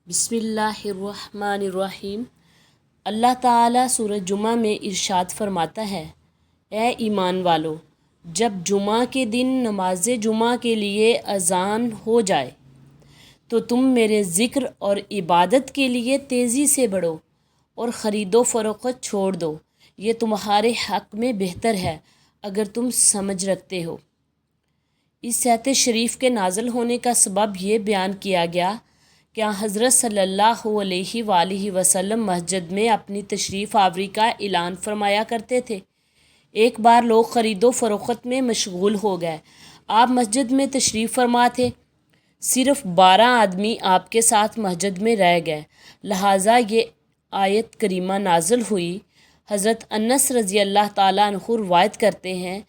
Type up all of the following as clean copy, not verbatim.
بسم اللہ الرحمن الرحیم۔ اللہ تعالیٰ سورہ جمعہ میں ارشاد فرماتا ہے، اے ایمان والو، جب جمعہ کے دن نماز جمعہ کے لیے اذان ہو جائے تو تم میرے ذکر اور عبادت کے لیے تیزی سے بڑھو اور خرید و فروخت چھوڑ دو، یہ تمہارے حق میں بہتر ہے اگر تم سمجھ رکھتے ہو۔ اس آیت شریف کے نازل ہونے کا سبب یہ بیان کیا گیا کہ حضرت صلی اللہ علیہ وآلہ وسلم مسجد میں اپنی تشریف آوری کا اعلان فرمایا کرتے تھے۔ ایک بار لوگ خرید و فروخت میں مشغول ہو گئے۔ آپ مسجد میں تشریف فرما تھے، صرف 12 آدمی آپ کے ساتھ مسجد میں رہ گئے، لہٰذا یہ آیت کریمہ نازل ہوئی۔ حضرت انس رضی اللہ تعالیٰ عنہ روایت کرتے ہیں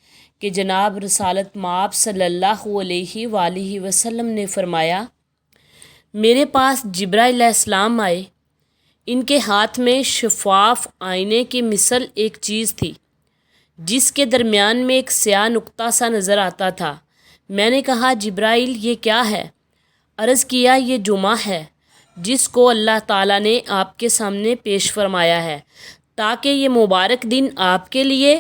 کہ جناب رسالت مآب صلی اللہ علیہ وآلہ وسلم نے فرمایا، میرے پاس جبرائیل علیہ السلام آئے، ان کے ہاتھ میں شفاف آئینے کی مثل ایک چیز تھی جس کے درمیان میں ایک سیاہ نقطہ سا نظر آتا تھا۔ میں نے کہا، جبرائیل یہ کیا ہے؟ عرض کیا، یہ جمعہ ہے جس کو اللہ تعالیٰ نے آپ کے سامنے پیش فرمایا ہے تاکہ یہ مبارک دن آپ کے لیے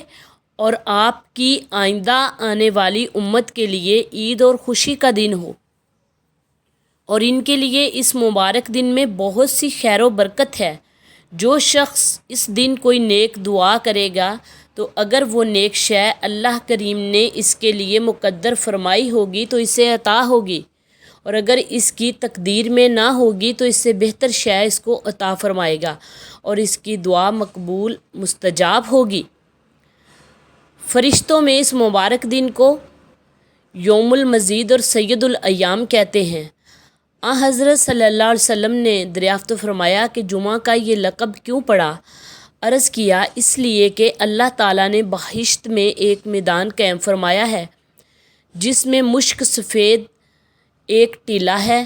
اور آپ کی آئندہ آنے والی امت کے لیے عید اور خوشی کا دن ہو، اور ان کے لیے اس مبارک دن میں بہت سی خیر و برکت ہے۔ جو شخص اس دن کوئی نیک دعا کرے گا تو اگر وہ نیک شے اللہ کریم نے اس کے لیے مقدر فرمائی ہوگی تو اسے عطا ہوگی، اور اگر اس کی تقدیر میں نہ ہوگی تو اس سے بہتر شے اس کو عطا فرمائے گا اور اس کی دعا مقبول مستجاب ہوگی۔ فرشتوں میں اس مبارک دن کو یوم المزید اور سید الایام کہتے ہیں۔ حضرت صلی اللہ علیہ وسلم نے دریافت فرمایا کہ جمعہ کا یہ لقب کیوں پڑا؟ عرض کیا، اس لیے کہ اللہ تعالیٰ نے بہشت میں ایک میدان قائم فرمایا ہے جس میں مشک سفید ایک ٹیلہ ہے۔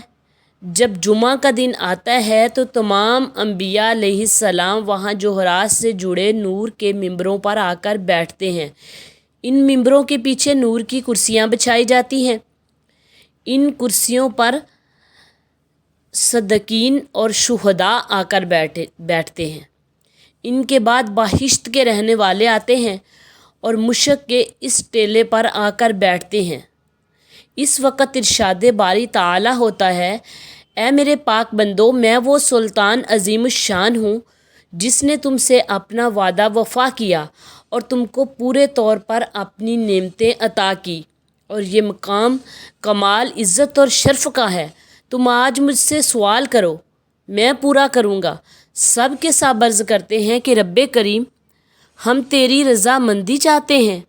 جب جمعہ کا دن آتا ہے تو تمام انبیاء علیہ السلام وہاں جوہرات سے جڑے نور کے ممبروں پر آ کر بیٹھتے ہیں۔ ان ممبروں کے پیچھے نور کی کرسیاں بچھائی جاتی ہیں۔ ان کرسیوں پر صدیقین اور شہداء آ کر بیٹھتے ہیں۔ ان کے بعد بہشت کے رہنے والے آتے ہیں اور مشک کے اس ٹیلے پر آ کر بیٹھتے ہیں۔ اس وقت ارشاد باری تعالیٰ ہوتا ہے، اے میرے پاک بندو، میں وہ سلطان عظیم الشان ہوں جس نے تم سے اپنا وعدہ وفا کیا اور تم کو پورے طور پر اپنی نعمتیں عطا کی، اور یہ مقام کمال عزت اور شرف کا ہے۔ تم آج مجھ سے سوال کرو، میں پورا کروں گا۔ سب کے سب عرض کرتے ہیں کہ رب کریم، ہم تیری رضا مندی چاہتے ہیں۔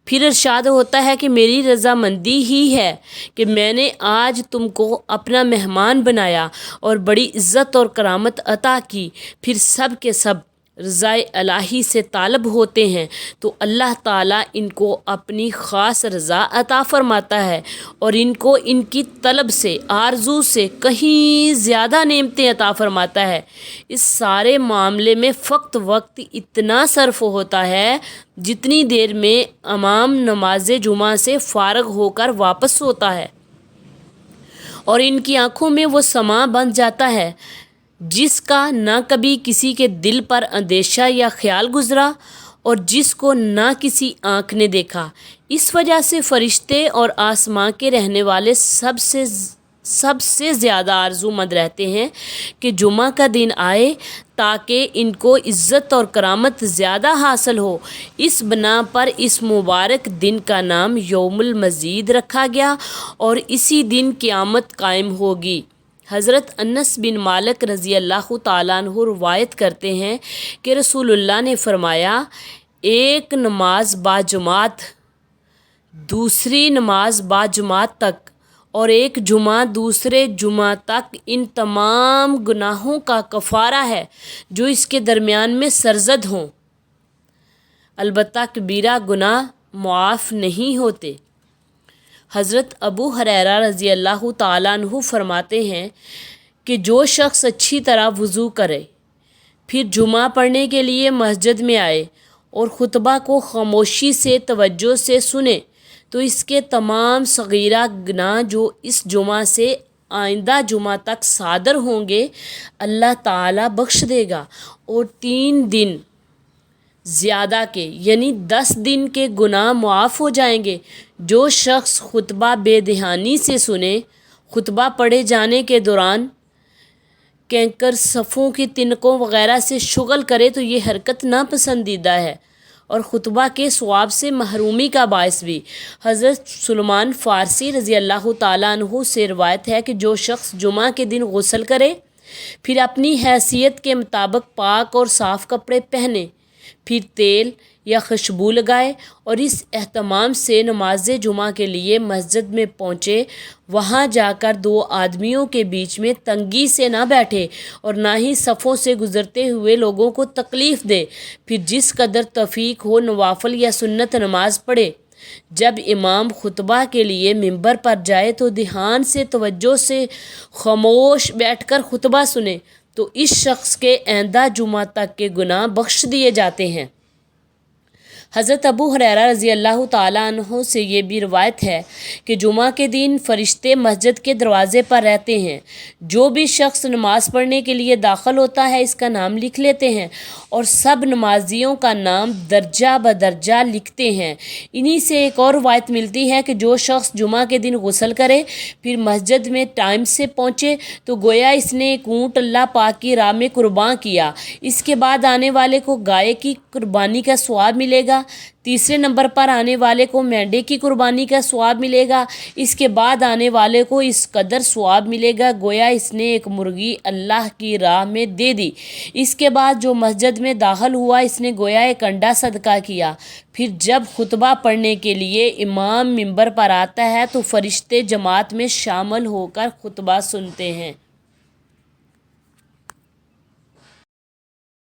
پھر ارشاد ہوتا ہے کہ میری رضا مندی ہی ہے کہ میں نے آج تم کو اپنا مہمان بنایا اور بڑی عزت اور کرامت عطا کی۔ پھر سب کے سب رضا الہی سے طالب ہوتے ہیں تو اللہ تعالیٰ ان کو اپنی خاص رضا عطا فرماتا ہے اور ان کو ان کی طلب سے، آرزو سے کہیں زیادہ نعمتیں عطا فرماتا ہے۔ اس سارے معاملے میں فقط وقت اتنا صرف ہوتا ہے جتنی دیر میں امام نماز جمعہ سے فارغ ہو کر واپس ہوتا ہے، اور ان کی آنکھوں میں وہ سما بن جاتا ہے جس کا نہ کبھی کسی کے دل پر اندیشہ یا خیال گزرا اور جس کو نہ کسی آنکھ نے دیکھا۔ اس وجہ سے فرشتے اور آسمان کے رہنے والے سب سے زیادہ آرزو مند رہتے ہیں کہ جمعہ کا دن آئے تاکہ ان کو عزت اور کرامت زیادہ حاصل ہو۔ اس بنا پر اس مبارک دن کا نام یوم المزید رکھا گیا اور اسی دن قیامت قائم ہوگی۔ حضرت انس بن مالک رضی اللہ تعالیٰ عنہ روایت کرتے ہیں کہ رسول اللہ نے فرمایا، ایک نماز باجماعت دوسری نماز باجماعت تک اور ایک جمعہ دوسرے جمعہ تک ان تمام گناہوں کا کفارہ ہے جو اس کے درمیان میں سرزد ہوں، البتہ کبیرہ گناہ معاف نہیں ہوتے۔ حضرت ابو ہریرہ رضی اللہ تعالیٰ عنہ فرماتے ہیں کہ جو شخص اچھی طرح وضو کرے، پھر جمعہ پڑھنے کے لیے مسجد میں آئے اور خطبہ کو خاموشی سے توجہ سے سنے تو اس کے تمام صغیرہ گناہ جو اس جمعہ سے آئندہ جمعہ تک صادر ہوں گے اللہ تعالیٰ بخش دے گا، اور 3 دن زیادہ کے یعنی 10 دن کے گناہ معاف ہو جائیں گے۔ جو شخص خطبہ بے دھیانی سے سنے، خطبہ پڑھے جانے کے دوران کینکر، صفوں کی تنکوں وغیرہ سے شغل کرے تو یہ حرکت ناپسندیدہ ہے اور خطبہ کے ثواب سے محرومی کا باعث بھی۔ حضرت سلمان فارسی رضی اللہ تعالیٰ عنہ سے روایت ہے کہ جو شخص جمعہ کے دن غسل کرے، پھر اپنی حیثیت کے مطابق پاک اور صاف کپڑے پہنے، پھر تیل یا خوشبو لگائے اور اس اہتمام سے نماز جمعہ کے لیے مسجد میں پہنچے، وہاں جا کر 2 آدمیوں کے بیچ میں تنگی سے نہ بیٹھے اور نہ ہی صفوں سے گزرتے ہوئے لوگوں کو تکلیف دے، پھر جس قدر توفیق ہو نوافل یا سنت نماز پڑھے۔ جب امام خطبہ کے لیے ممبر پر جائے تو دھیان سے توجہ سے خاموش بیٹھ کر خطبہ سنے تو اس شخص کے آئندہ جمعہ تک کے گناہ بخش دیے جاتے ہیں۔ حضرت ابو ہریرہ رضی اللہ تعالیٰ عنہ سے یہ بھی روایت ہے کہ جمعہ کے دن فرشتے مسجد کے دروازے پر رہتے ہیں، جو بھی شخص نماز پڑھنے کے لیے داخل ہوتا ہے اس کا نام لکھ لیتے ہیں اور سب نمازیوں کا نام درجہ بدرجہ لکھتے ہیں۔ انہی سے ایک اور روایت ملتی ہے کہ جو شخص جمعہ کے دن غسل کرے پھر مسجد میں ٹائم سے پہنچے تو گویا اس نے ایک اونٹ اللہ پاک کی راہ میں قربان کیا، اس کے بعد آنے والے کو گائے کی قربانی کا ثواب ملے گا، تیسرے نمبر پر آنے والے کو مینڈے کی قربانی کا ثواب ملے گا، اس کے بعد آنے والے کو اس قدر ثواب ملے گا گویا اس نے ایک مرغی اللہ کی راہ میں دے دی۔ اس کے بعد جو مسجد میں داخل ہوا اس نے گویا ایک انڈا صدقہ کیا۔ پھر جب خطبہ پڑھنے کے لیے امام ممبر پر آتا ہے تو فرشتے جماعت میں شامل ہو کر خطبہ سنتے ہیں۔